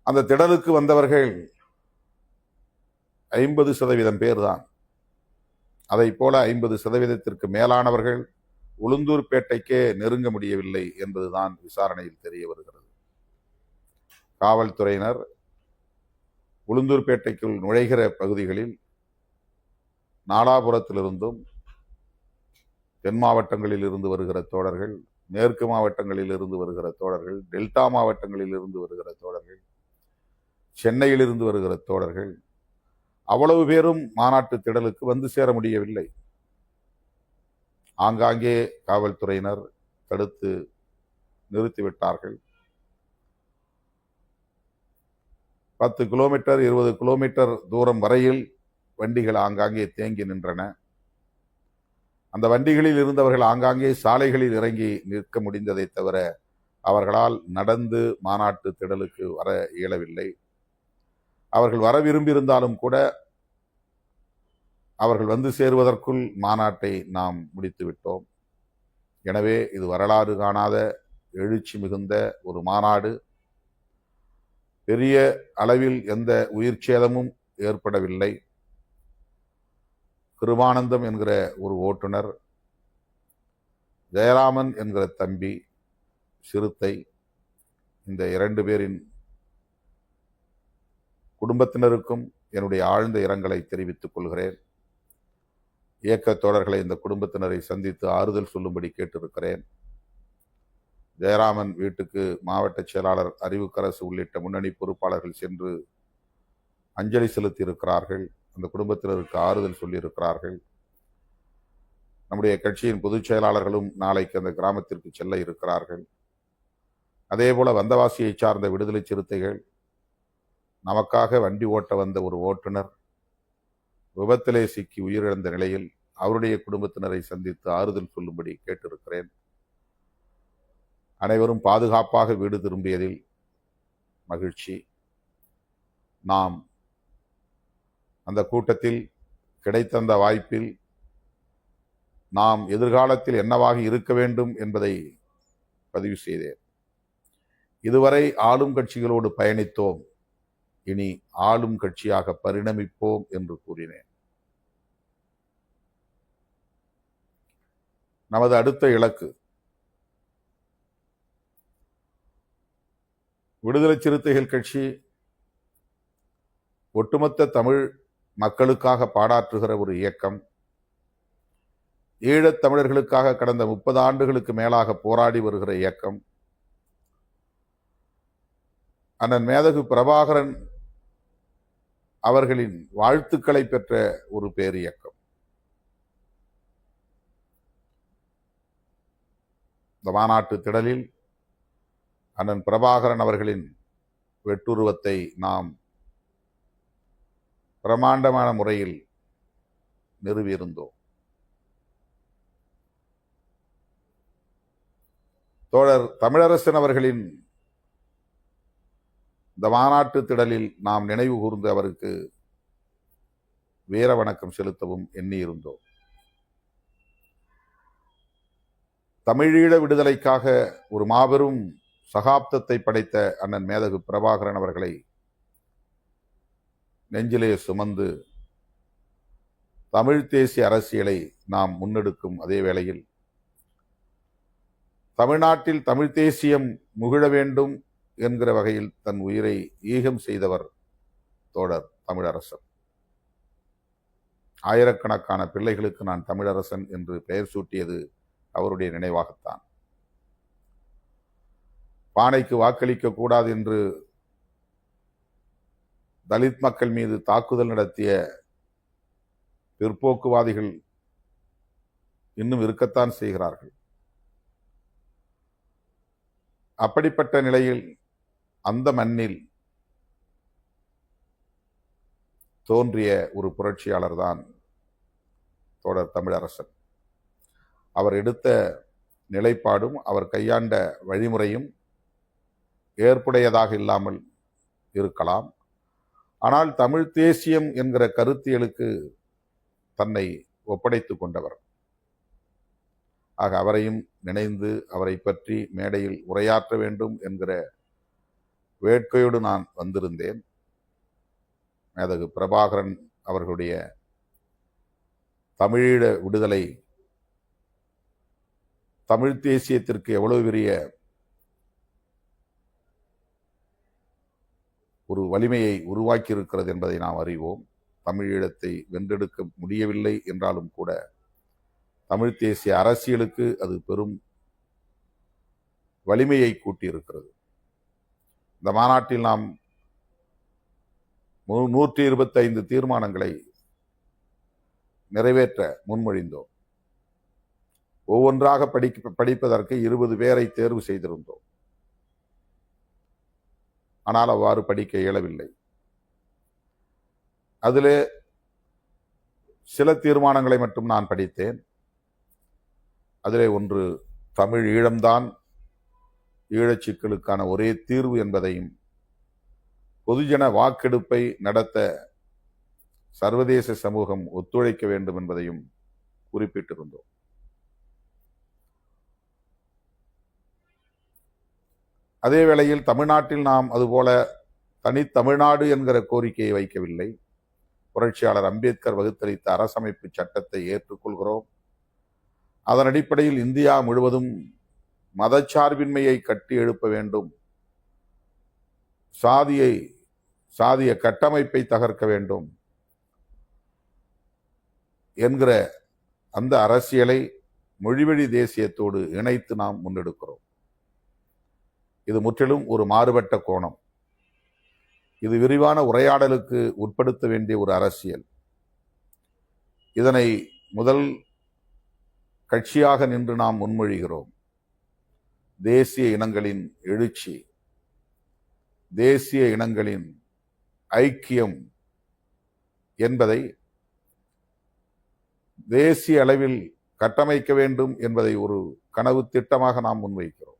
அந்த திடலுக்கு வந்தவர்கள் 50% பேர் தான். அதை போல 50% மேலானவர்கள் உளுந்தூர்பேட்டைக்கே நெருங்க முடியவில்லை என்பதுதான் விசாரணையில் தெரிய வருகிறது. காவல்துறையினர் உளுந்தூர்பேட்டைக்குள் நுழைகிற பகுதிகளில் நாலாபுரத்திலிருந்தும், தென் மாவட்டங்களில் இருந்து வருகிற தோழர்கள், மேற்கு மாவட்டங்களில் இருந்து வருகிற தோழர்கள், டெல்டா மாவட்டங்களில் இருந்து வருகிற தோழர்கள், சென்னையிலிருந்து வருகிற தோழர்கள், அவ்வளவு பேரும் மாநாட்டு திடலுக்கு வந்து சேர முடியவில்லை. ஆங்காங்கே காவல்துறையினர் தடுத்து நிறுத்திவிட்டார்கள். 10 கிலோமீட்டர் 20 கிலோமீட்டர் தூரம் வரையில் வண்டிகள் ஆங்காங்கே தேங்கி நின்றன. அந்த வண்டிகளில் இருந்தவர்கள் ஆங்காங்கே சாலைகளில் இறங்கி நிற்க முடிந்ததை தவிர அவர்களால் நடந்து மாநாட்டு திடலுக்கு வர இயலவில்லை. அவர்கள் வர விரும்பியிருந்தாலும் கூட அவர்கள் வந்து சேருவதற்குள் மாநாட்டை நாம் முடித்து விட்டோம். எனவே இது வரலாறு காணாத எழுச்சி மிகுந்த ஒரு மாநாடு. பெரிய அளவில் எந்த உயிர் சேதமும் ஏற்படவில்லை. கிருபானந்தம் என்கிற ஒரு ஓட்டுநர், ஜெயராமன் என்கிற தம்பி சிறுத்தை, இந்த 2 பேரின் குடும்பத்தினருக்கும் என்னுடைய ஆழ்ந்த இரங்கலை தெரிவித்துக் கொள்கிறேன். இயக்கத் தோழர்களை, இந்த குடும்பத்தினரை சந்தித்து ஆறுதல் சொல்லும்படி கேட்டிருக்கிறேன். ஜெயராமன் வீட்டுக்கு மாவட்ட செயலாளர் அறிவுக்கரசு உள்ளிட்ட முன்னணி பொறுப்பாளர்கள் சென்று அஞ்சலி செலுத்தி இருக்கிறார்கள். அந்த குடும்பத்தினருக்கு ஆறுதல் சொல்லியிருக்கிறார்கள். நம்முடைய கட்சியின் பொதுச் செயலாளர்களும் நாளைக்கு அந்த கிராமத்திற்கு செல்ல இருக்கிறார்கள். அதேபோல வந்தவாசியை சார்ந்த விடுதலை சிறுத்தைகள், நமக்காக வண்டி ஓட்ட வந்த ஒரு ஓட்டுநர் விபத்திலே சிக்கி உயிரிழந்த நிலையில் அவருடைய குடும்பத்தினரை சந்தித்து ஆறுதல் சொல்லும்படி கேட்டிருக்கிறேன். அனைவரும் பாதுகாப்பாக வீடு திரும்பியதில் மகிழ்ச்சி. நாம் அந்த கூட்டத்தில் கிடைத்த அந்த வாய்ப்பில் நாம் எதிர்காலத்தில் என்னவாக இருக்க வேண்டும் என்பதை பதிவு செய்தேன். இதுவரை ஆளும் கட்சிகளோடு பயணித்தோம், இனி ஆளும் கட்சியாக பரிணமிப்போம் என்று கூறினேன். நமது அடுத்த இலக்கு விடுதலை சிறுத்தைகள் கட்சி ஒட்டுமொத்த தமிழ் மக்களுக்காக பாடாற்றுகிற ஒரு இயக்கம். ஈழத் தமிழர்களுக்காக கடந்த 30 ஆண்டுகளுக்கு மேலாக போராடி வருகிற இயக்கம். அண்ணன் மேதகு பிரபாகரன் அவர்களின் வாழ்த்துக்களை பெற்ற ஒரு பேரியக்கம். இந்த மாநாட்டு திடலில் அண்ணன் பிரபாகரன் அவர்களின் வெட்டுருவத்தை நாம் பிரமாண்டமான முறையில் நிறுவியிருந்தோம். தோழர் தமிழரசன் அவர்களின் இந்த மாநாட்டு திடலில் நாம் நினைவு கூர்ந்து அவருக்கு வீர வணக்கம் செலுத்தவும் எண்ணியிருந்தோம். தமிழீழ விடுதலைக்காக ஒரு மாபெரும் சகாப்தத்தை படைத்த அண்ணன் மேதகு பிரபாகரன் அவர்களை நெஞ்சிலே சுமந்து தமிழ் தேசிய அரசியலை நாம் முன்னெடுக்கும் அதே வேளையில் தமிழ்நாட்டில் தமிழ் தேசியம் முகிழ வேண்டும் என்கிற வகையில் தன் உயிரை ஈகம் செய்தவர் தோழர் தமிழரசன். ஆயிரக்கணக்கான பிள்ளைகளுக்கு நான் தமிழரசன் என்று பெயர் சூட்டியது அவருடைய நினைவாகத்தான். பானைக்கு வாக்களிக்க கூடாது என்று தலித் மக்கள் மீது தாக்குதல் நடத்திய பிற்போக்குவாதிகள் இன்னும் இருக்கத்தான் செய்கிறார்கள். அப்படிப்பட்ட நிலையில் அந்த மண்ணில் தோன்றிய ஒரு புரட்சியாளர் தான் தோழர் தமிழரசன். அவர் எடுத்த நிலைப்பாடும் அவர் கையாண்ட வழிமுறையும் ஏற்புடையதாக இல்லாமல் இருக்கலாம். ஆனால் தமிழ் தேசியம் என்கிற கருத்தியலுக்கு தன்னை ஒப்படைத்துக் கொண்டவர். ஆக அவரையும் நினைந்து அவரை பற்றி மேடையில் உரையாற்ற வேண்டும் என்கிற வேட்கையோடு நான் வந்திருந்தேன். மேதகு பிரபாகரன் அவர்களுடைய தமிழீழ விடுதலை தமிழ் தேசியத்திற்கு எவ்வளவு பெரிய ஒரு வலிமையை உருவாக்கி இருக்கிறது என்பதை நாம் அறிவோம். தமிழீழத்தை வென்றெடுக்க முடியவில்லை என்றாலும் கூட தமிழ் தேசிய அரசியலுக்கு அது பெரும் வலிமையை கூட்டியிருக்கிறது. இந்த மாநாட்டில் நாம் 125 தீர்மானங்களை நிறைவேற்ற முன்மொழிந்தோம். ஒவ்வொன்றாக படிப்பதற்கு 20 பேரை தேர்வு செய்திருந்தோம். ஆனால் அவ்வாறு படிக்க இயலவில்லை. அதிலே சில தீர்மானங்களை மட்டும் நான் படித்தேன். அதிலே ஒன்று தமிழ் ஈழம்தான் ஈழச் சிக்கலுக்கான ஒரே தீர்வு என்பதையும் பொதுஜன வாக்கெடுப்பை நடத்த சர்வதேச சமூகம் ஒத்துழைக்க வேண்டும் என்பதையும் குறிப்பிட்டிருந்தோம். அதே வேளையில் தமிழ்நாட்டில் நாம் அதுபோல தனித்தமிழ்நாடு என்கிற கோரிக்கையை வைக்கவில்லை. புரட்சியாளர் அம்பேத்கர் வகுத்தளித்த அரசமைப்பு சட்டத்தை ஏற்றுக்கொள்கிறோம். அதன் அடிப்படையில் இந்தியா முழுவதும் மதச்சார்பின்மையை கட்டி எழுப்ப வேண்டும், சாதிய கட்டமைப்பை தகர்க்க வேண்டும் என்கிற அந்த அரசியலை மொழிவழி தேசியத்தோடு இணைத்து நாம் முன்னெடுக்கிறோம். இது முற்றிலும் ஒரு மாறுபட்ட கோணம். இது விரிவான உரையாடலுக்கு உட்படுத்த வேண்டிய ஒரு அரசியல். இதனை முதல் கட்சியாக நின்று நாம் முன்மொழிகிறோம். தேசிய இனங்களின் எழுச்சி, தேசிய இனங்களின் ஐக்கியம் என்பதை தேசிய அளவில் கட்டமைக்க வேண்டும் என்பதை ஒரு கனவு திட்டமாக நாம் முன்வைக்கிறோம்.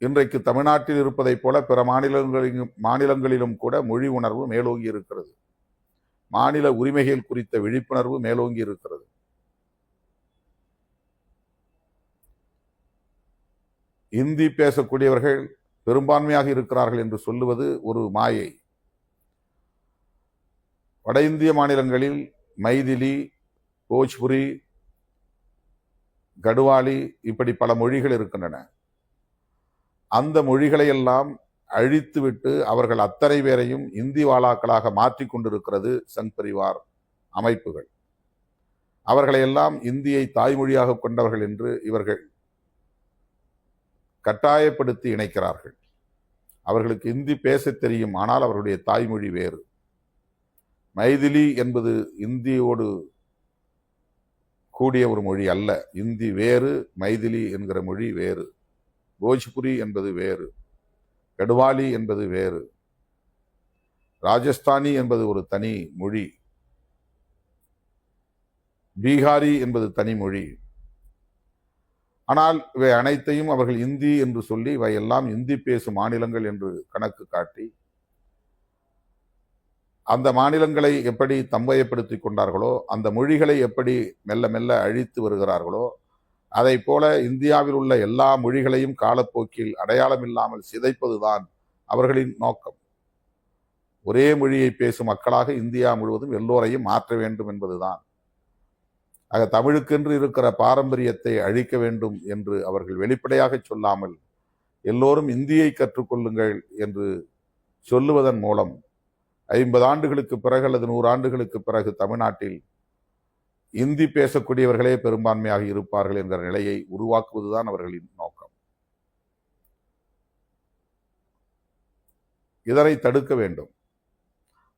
இன்றைக்கு தமிழ்நாட்டில் இருப்பதைப் போல பிற மாநிலங்களிலும் கூட மொழி உணர்வு மேலோங்கி இருக்கிறது. மாநில உரிமைகள் குறித்த விழிப்புணர்வு மேலோங்கி இருக்கிறது. இந்தி பேசக்கூடியவர்கள் பெரும்பான்மையாக இருக்கிறார்கள் என்று சொல்லுவது ஒரு மாயை. வட இந்திய மாநிலங்களில் மைதிலி, போஜ்புரி, கடுவாலி இப்படி பல மொழிகள் இருக்கின்றன. அந்த மொழிகளையெல்லாம் அழித்துவிட்டு அவர்கள் அத்தனை பேரையும் இந்தி வாலாக்களாக மாற்றிக் கொண்டிருக்கிறது சங் பரிவார் அமைப்புகள். அவர்களையெல்லாம் இந்தியை தாய்மொழியாக கொண்டவர்கள் என்று இவர்கள் கட்டாயப்படுத்தி இணைக்கிறார்கள். அவர்களுக்கு இந்தி பேச தெரியும், ஆனால் அவர்களுடைய தாய்மொழி வேறு. மைதிலி என்பது இந்தியோடு கூடிய ஒரு மொழி அல்ல. இந்தி வேறு, மைதிலி என்கிற மொழி வேறு, போஜ்புரி என்பது வேறு, கடுவாலி என்பது வேறு. ராஜஸ்தானி என்பது ஒரு தனி மொழி, பீகாரி என்பது தனி மொழி. ஆனால் இவை அனைத்தையும் அவர்கள் இந்தி என்று சொல்லி இவை எல்லாம் இந்தி பேசும் மாநிலங்கள் என்று கணக்கு காட்டி அந்த மாநிலங்களை எப்படி தம்பயப்படுத்திக் கொண்டார்களோ, அந்த மொழிகளை எப்படி மெல்ல மெல்ல அழித்து வருகிறார்களோ, அதை போல இந்தியாவில் உள்ள எல்லா மொழிகளையும் காலப்போக்கில் அடையாளம் இல்லாமல் சிதைப்பதுதான் அவர்களின் நோக்கம். ஒரே மொழியை பேசும் மக்களாக இந்தியா முழுவதும் எல்லோரையும் மாற்ற வேண்டும் என்பதுதான். ஆக தமிழுக்கென்று இருக்கிற பாரம்பரியத்தை அழிக்க வேண்டும் என்று அவர்கள் வெளிப்படையாக சொல்லாமல் எல்லோரும் இந்தியை கற்றுக்கொள்ளுங்கள் என்று சொல்லுவதன் மூலம் 50 ஆண்டுகளுக்கு பிறகு அல்லது 100 ஆண்டுகளுக்கு பிறகு தமிழ்நாட்டில் இந்தி பேசக்கூடியவர்களே பெரும்பான்மையாக இருப்பார்கள் என்கிற நிலையை உருவாக்குவதுதான் அவர்களின் நோக்கம். இதனை தடுக்க வேண்டும்.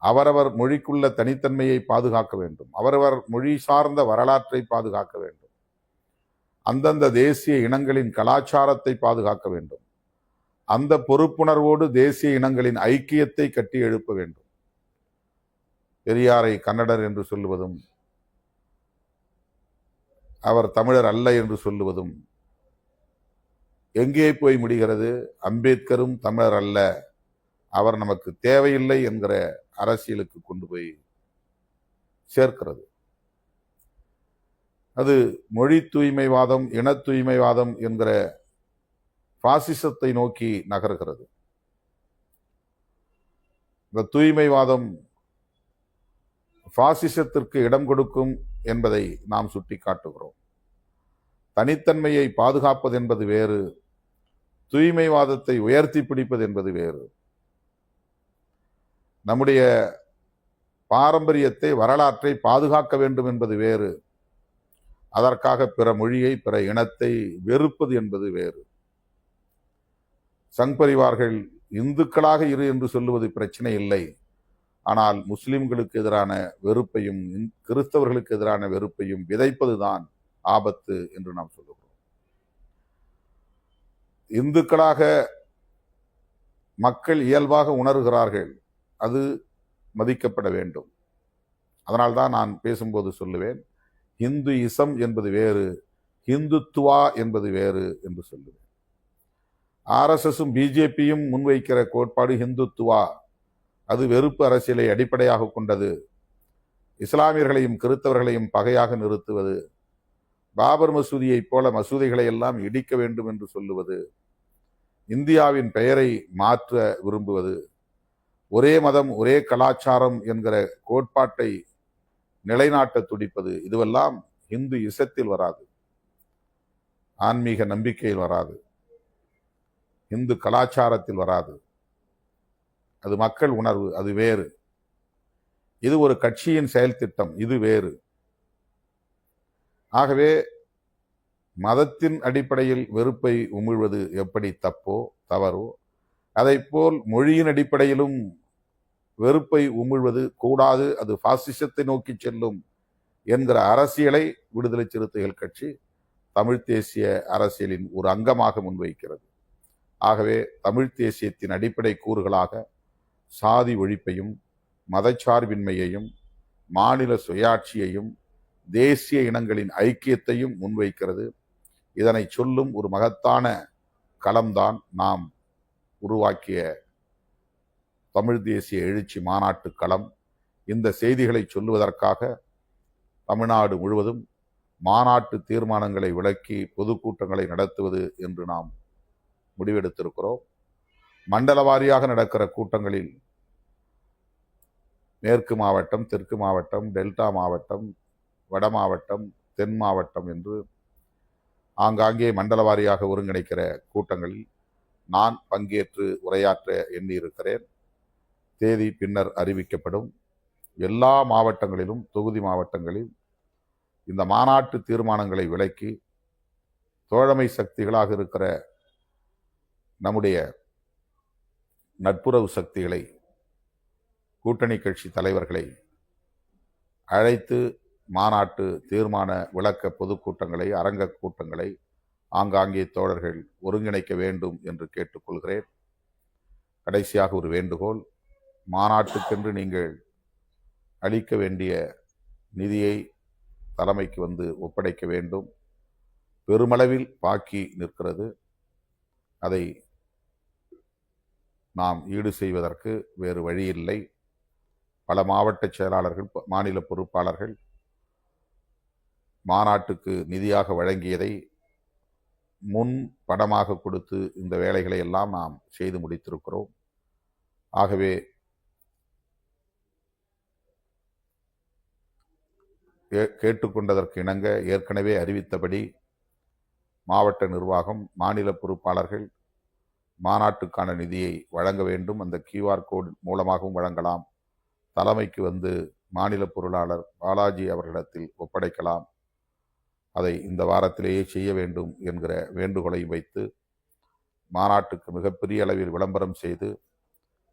அவரவர் மொழிக்குள்ள தனித்தன்மையை பாதுகாக்க வேண்டும். அவரவர் மொழி சார்ந்த வரலாற்றை பாதுகாக்க வேண்டும். அந்தந்த தேசிய இனங்களின் கலாச்சாரத்தை பாதுகாக்க வேண்டும். அந்த பொறுப்புணர்வோடு தேசிய இனங்களின் ஐக்கியத்தை கட்டி எழுப்ப வேண்டும். பெரியாரை கன்னடர் என்று சொல்லுவதும் அவர் தமிழர் அல்ல என்று சொல்லுவதும் எங்கே போய் முடிகிறது? அம்பேத்கரும் தமிழர் அல்ல, அவர் நமக்கு தேவையில்லை என்கிற அரசியலுக்கு கொண்டு போய் சேர்க்கிறது. அது மொழி தூய்மைவாதம், இன தூய்மைவாதம் என்கிற பாசிசத்தை நோக்கி நகர்கிறது. இந்த தூய்மைவாதம் பாசிசத்திற்கு இடம் கொடுக்கும் என்பதை நாம் சுட்டிக்காட்டுகிறோம். தனித்தன்மையை பாதுகாப்பது என்பது வேறு, தூய்மைவாதத்தை உயர்த்தி பிடிப்பது என்பது வேறு. நம்முடைய பாரம்பரியத்தை, வரலாற்றை பாதுகாக்க வேண்டும் என்பது வேறு, அதற்காக பிற மொழியை, பிற இனத்தை வெறுப்பது என்பது வேறு. சங் பரிவார்கள் இந்துக்களாக இரு என்று சொல்லுவது பிரச்சனை இல்லை. ஆனால் முஸ்லிம்களுக்கு எதிரான வெறுப்பையும் கிறிஸ்தவர்களுக்கு எதிரான வெறுப்பையும் விதைப்பதுதான் ஆபத்து என்று நாம் சொல்லுகிறோம். இந்துக்களாக மக்கள் இயல்பாக உணர்கிறார்கள், அது மதிக்கப்பட வேண்டும். அதனால்தான் நான் பேசும்போது சொல்லுவேன், இந்து இசம் என்பது வேறு, இந்துத்துவா என்பது வேறு என்று சொல்லுவேன். RSSும் பிஜேபியும் முன்வைக்கிற கோட்பாடு இந்துத்துவா, அது வெறுப்பு அரசியலை அடிப்படையாக கொண்டது. இஸ்லாமியர்களையும் கிறிஸ்தவர்களையும் பகையாக நிறுத்துவது, பாபர் மசூதியைப் போல மசூதிகளை எல்லாம் இடிக்க வேண்டும் என்று சொல்லுவது, இந்தியாவின் பெயரை மாற்ற விரும்புவது, ஒரே மதம் ஒரே கலாச்சாரம் என்கிற கோட்பாட்டை நிலைநாட்ட துடிப்பது, இதுவெல்லாம் இந்து இசத்தில் வராது, ஆன்மீக நம்பிக்கையில் வராது, இந்து கலாச்சாரத்தில் வராது. அது மக்கள் உணர்வு, அது வேறு. இது ஒரு கட்சியின் செயல் திட்டம், இது வேறு. ஆகவே மதத்தின் அடிப்படையில் வெறுப்பை உமிழ்வது எப்படி தப்போ தவறோ, அதை போல் மொழியின் அடிப்படையிலும் வெறுப்பை உமிழ்வது கூடாது, அது பாசிசத்தை நோக்கி செல்லும் என்கிற அரசியலை விடுதலை சிறுத்தைகள் கட்சி தமிழ் தேசிய அரசியலின் ஒரு அங்கமாக முன்வைக்கிறது. ஆகவே தமிழ் தேசியத்தின் அடிப்படை கூறுகளாக சாதி ஒழிப்பையும், மதச்சார்பின்மையையும், மாநில சுயாட்சியையும், தேசிய இனங்களின் ஐக்கியத்தையும் முன்வைக்கிறது. இதனை சொல்லும் ஒரு மகத்தான களம்தான் நாம் உருவாக்கிய தமிழ் தேசிய எழுச்சி மாநாட்டு களம். இந்த செய்திகளை சொல்லுவதற்காக தமிழ்நாடு முழுவதும் மாநாட்டு தீர்மானங்களை விளக்கி பொதுக்கூட்டங்களை நடத்துவது என்று நாம் முடிவெடுத்திருக்கிறோம். மண்டல வாரியாக நடக்கிற கூட்டங்களில் மேற்கு மாவட்டம், தெற்கு மாவட்டம், டெல்டா மாவட்டம், வட மாவட்டம், தென் மாவட்டம் என்று ஆங்காங்கே மண்டல வாரியாக ஒருங்கிணைக்கிற கூட்டங்களில் நான் பங்கேற்று உரையாற்ற எண்ணியிருக்கிறேன். தேதி பின்னர் அறிவிக்கப்படும். எல்லா மாவட்டங்களிலும், தொகுதி மாவட்டங்களில் இந்த மாநாட்டு தீர்மானங்களை விளக்கி தோழமை சக்திகளாக இருக்கிற நம்முடைய நட்புறவு சக்திகளை, கூட்டணி கட்சி தலைவர்களை அழைத்து மாநாட்டு தீர்மான விளக்க பொதுக்கூட்டங்களை, அரங்க கூட்டங்களை ஆங்காங்கே தோழர்கள் ஒருங்கிணைக்க வேண்டும் என்று கேட்டுக்கொள்கிறேன். கடைசியாக ஒரு வேண்டுகோள். மாநாட்டுக்கென்று நீங்கள் அளிக்க வேண்டிய நிதியை தலைமைக்கு வந்து ஒப்படைக்க வேண்டும். பெருமளவில் பாக்கி நிற்கிறது. அதை நாம் ஈடு செய்வதற்கு வேறு வழி இல்லை. பல மாவட்ட செயலாளர்கள், மாநில பொறுப்பாளர்கள் மாநாட்டுக்கு நிதியாக வழங்கியதை முன் பணமாக கொடுத்து இந்த வேலைகளை எல்லாம் நாம் செய்து முடித்திருக்கிறோம். ஆகவே கேட்டுக்கொண்டதற்கு இணங்க ஏற்கனவே அறிவித்தபடி மாவட்ட நிர்வாகம், மாநில பொறுப்பாளர்கள் மாநாட்டுக்கான நிதியை வழங்க வேண்டும். அந்த கியூஆர் கோட் மூலமாகவும் வழங்கலாம். தலைமைக்கு வந்து மாநில பொருளாளர் பாலாஜி அவர்களிடத்தில் ஒப்படைக்கலாம். அதை இந்த வாரத்திலேயே செய்ய வேண்டும் என்கிற வேண்டுகோளையும் வைத்து மாநாட்டுக்கு மிகப்பெரிய அளவில் விளம்பரம் செய்து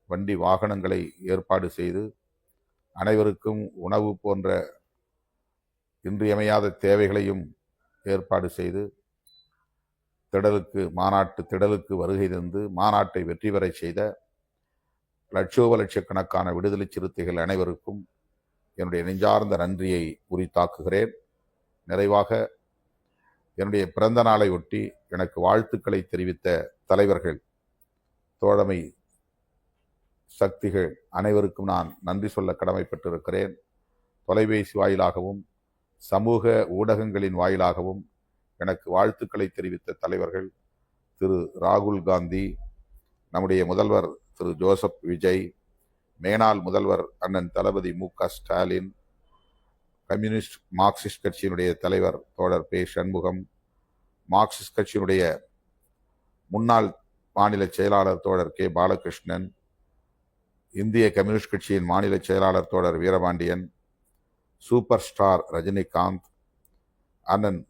வண்டி வாகனங்களை ஏற்பாடு செய்து அனைவருக்கும் உணவு போன்ற இன்றியமையாத தேவைகளையும் ஏற்பாடு செய்து மாநாட்டு திடலுக்கு வருகை தந்து மாநாட்டை வெற்றி பெற செய்த லட்சக்கணக்கான விடுதலை சிறுத்தைகள் அனைவருக்கும் என்னுடைய நெஞ்சார்ந்த நன்றியை உரித்தாக்குகிறேன். நிறைவாக என்னுடைய பிறந்த நாளை ஒட்டி எனக்கு வாழ்த்துக்களை தெரிவித்த தலைவர்கள், தோழமை சக்திகள் அனைவருக்கும் நான் நன்றி சொல்ல கடமைப்பட்டிருக்கிறேன். தொலைபேசி வாயிலாகவும் சமூக ஊடகங்களின் வாயிலாகவும் எனக்கு வாழ்த்துக்களை தெரிவித்த தலைவர்கள் திரு ராகுல் காந்தி, நம்முடைய முதல்வர் திரு ஜோசப் விஜய், மேனாள் முதல்வர் அண்ணன் தளபதி மு.க. ஸ்டாலின், கம்யூனிஸ்ட் மார்க்சிஸ்ட் கட்சியினுடைய தலைவர் தோழர் பே. சண்முகம், மார்க்சிஸ்ட் கட்சியினுடைய முன்னாள் மாநில செயலாளர் தோழர் கே. பாலகிருஷ்ணன், இந்திய கம்யூனிஸ்ட் கட்சியின் மாநில செயலாளர் தோழர் வீரபாண்டியன், சூப்பர் ஸ்டார் ரஜினிகாந்த், அண்ணன்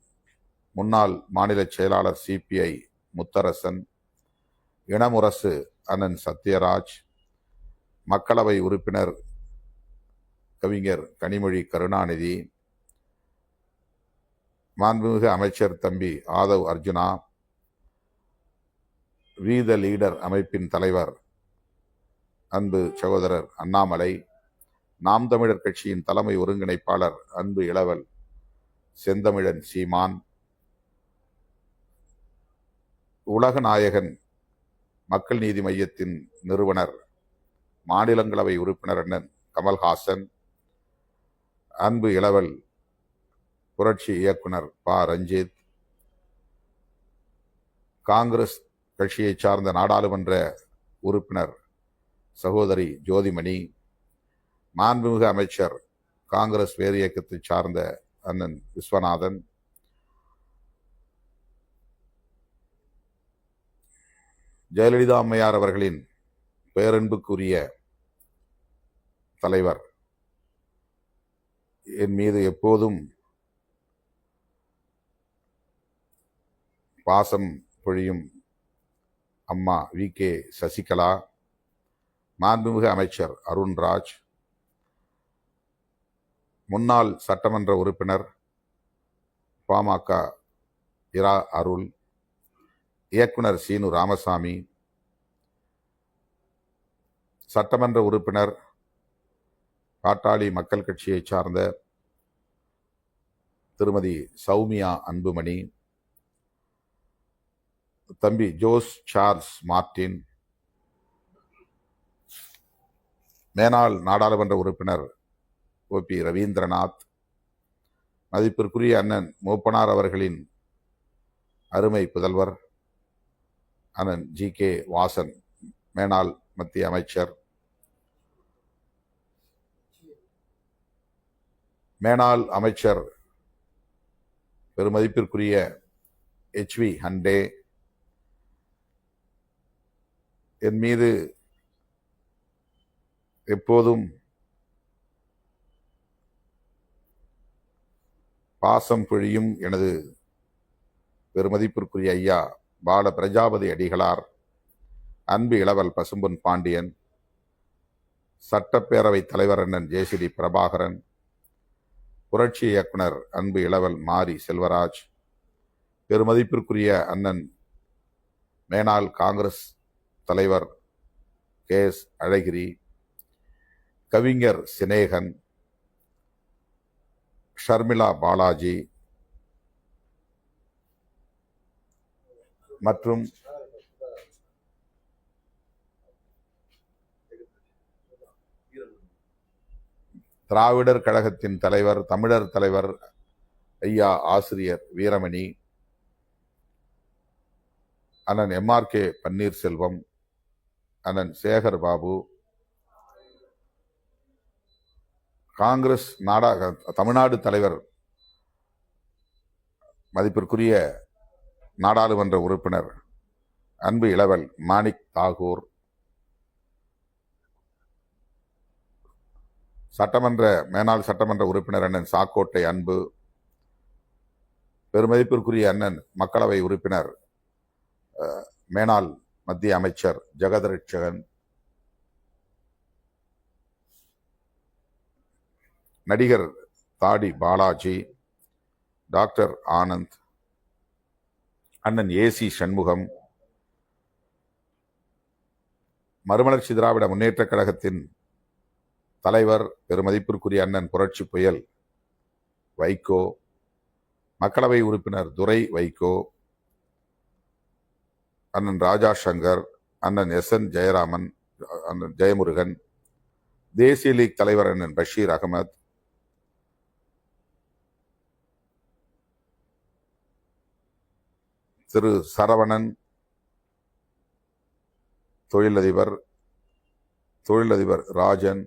முன்னாள் மாநில செயலாளர் சிபிஐ முத்தரசன், இனமுரசு அண்ணன் சத்யராஜ், மக்களவை உறுப்பினர் கவிஞர் கனிமொழி கருணாநிதி, மாண்புமிகு அமைச்சர் தம்பி Aadhav Arjuna, we the leader அமைப்பின் தலைவர் அன்பு சகோதரர் அண்ணாமலை, நாம் தமிழர் கட்சியின் தலைமை ஒருங்கிணைப்பாளர் அன்பு இளவல் செந்தமிழன் சீமான், உலக நாயகன் மக்கள் நீதி மையத்தின் நிறுவனர் மாநிலங்களவை உறுப்பினர் அண்ணன் கமல்ஹாசன், அன்பு இளவல் புரட்சி இயக்குனர் ப. ரஞ்சித், காங்கிரஸ் கட்சியை சார்ந்த நாடாளுமன்ற உறுப்பினர் சகோதரி ஜோதிமணி, மாண்புமிகு அமைச்சர் காங்கிரஸ் வேறு இயக்கத்தை சார்ந்த அண்ணன் விஸ்வநாதன், ஜெயலலிதா அம்மையார் அவர்களின் பேரன்புக்குரிய தலைவர், என் மீது எப்போதும் பாசம் பொழியும் அம்மா வி.கே. சசிகலா, மாண்புமிகு அமைச்சர் அருண்ராஜ், முன்னாள் சட்டமன்ற உறுப்பினர் பாமக இரா அருள், இயக்குனர் சீனு ராமசாமி, சட்டமன்ற உறுப்பினர் பாட்டாளி மக்கள் கட்சியை சார்ந்த திருமதி சௌமியா அன்புமணி, தம்பி ஜோஸ் சார்ல்ஸ் மார்டின், மேனாள் நாடாளுமன்ற உறுப்பினர் ஓ.பி. ரவீந்திரநாத், மதிப்பிற்குரிய அண்ணன் மூப்பனார் அவர்களின் அருமை புதல்வர் அண்ணன் ஜி.கே. வாசன், மேனாள் மத்திய அமைச்சர், மேனாள் அமைச்சர் பெருமதிப்பிற்குரிய H.V. ஹண்டே, என் மீது எப்போதும் பாசம் பொழியும் எனது பெருமதிப்பிற்குரிய ஐயா பால பிரஜாபதி அடிகளார், அன்பு இளவல் பசும்பொன் பாண்டியன், சட்டப்பேரவை தலைவர் அண்ணன் ஜே.சி.டி. பிரபாகரன், புரட்சி இயக்குனர் அன்பு இளவல் மாரி செல்வராஜ், பெருமதிப்பிற்குரிய அண்ணன் மேனாள் காங்கிரஸ் தலைவர் கே.எஸ். அழகிரி, கவிஞர் சினேகன், ஷர்மிளா பாலாஜி மற்றும் திராவிடர் கழகத்தின் தலைவர், தமிழர் தலைவர் ஐயா ஆசிரியர் வீரமணி, அண்ணன் MRK பன்னீர்செல்வம், அண்ணன் சேகர் பாபு, காங்கிரஸ் தமிழ்நாடு தலைவர் மதிப்பிற்குரிய நாடாளுமன்ற உறுப்பினர் அன்பு இளவல் மாணிக் தாகூர், மேனாள் சட்டமன்ற உறுப்பினர் அண்ணன் சாக்கோட்டை அன்பு, பெருமதிப்பிற்குரிய அண்ணன் மக்களவை உறுப்பினர் மேனாள் மத்திய அமைச்சர் ஜெகதரட்சகன், நடிகர் தாடி பாலாஜி, டாக்டர் ஆனந்த், அண்ணன் AC சண்முகம், மறுமலர்ச்சி திராவிட முன்னேற்ற கழகத்தின் தலைவர் பெருமதிப்பிற்குரிய அண்ணன் புரட்சி புயல் வைகோ, மக்களவை உறுப்பினர் துரை வைகோ, அண்ணன் ராஜா சங்கர், அண்ணன் SN ஜெயராமன், அண்ணன் ஜெயமுருகன், தேசிய லீக் தலைவர் அண்ணன் பஷீர் அகமது, திரு சரவணன், தொழிலதிபர் ராஜன்,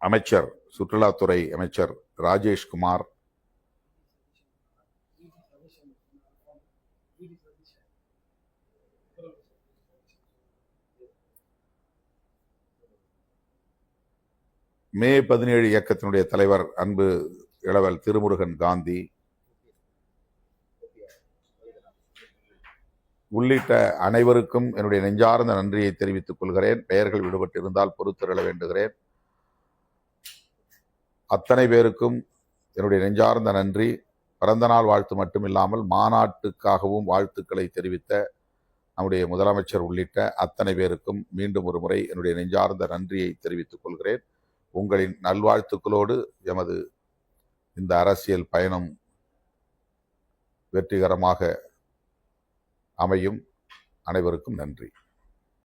அமைச்சர் சுற்றுலாத்துறை அமைச்சர் ராஜேஷ்குமார், மே 17 இயக்கத்தினுடைய தலைவர் அன்பு இளவல் திருமுருகன் காந்தி உள்ளிட்ட அனைவருக்கும் என்னுடைய நெஞ்சார்ந்த நன்றியை தெரிவித்துக் கொள்கிறேன். பெயர்கள் விடுபட்டிருந்தால் பொறுத்தருள வேண்டுகிறேன். அத்தனை பேருக்கும் என்னுடைய நெஞ்சார்ந்த நன்றி. பிறந்த நாள் வாழ்த்து மட்டுமில்லாமல் மாநாட்டுக்காகவும் வாழ்த்துக்களை தெரிவித்த நம்முடைய முதலமைச்சர் உள்ளிட்ட அத்தனை பேருக்கும் மீண்டும் ஒரு முறை என்னுடைய நெஞ்சார்ந்த நன்றியை தெரிவித்துக் கொள்கிறேன். உங்களின் நல்வாழ்த்துக்களோடு எமது இந்த அரசியல் பயணம் வெற்றிகரமாக அமையும். அனைவருக்கும் நன்றி.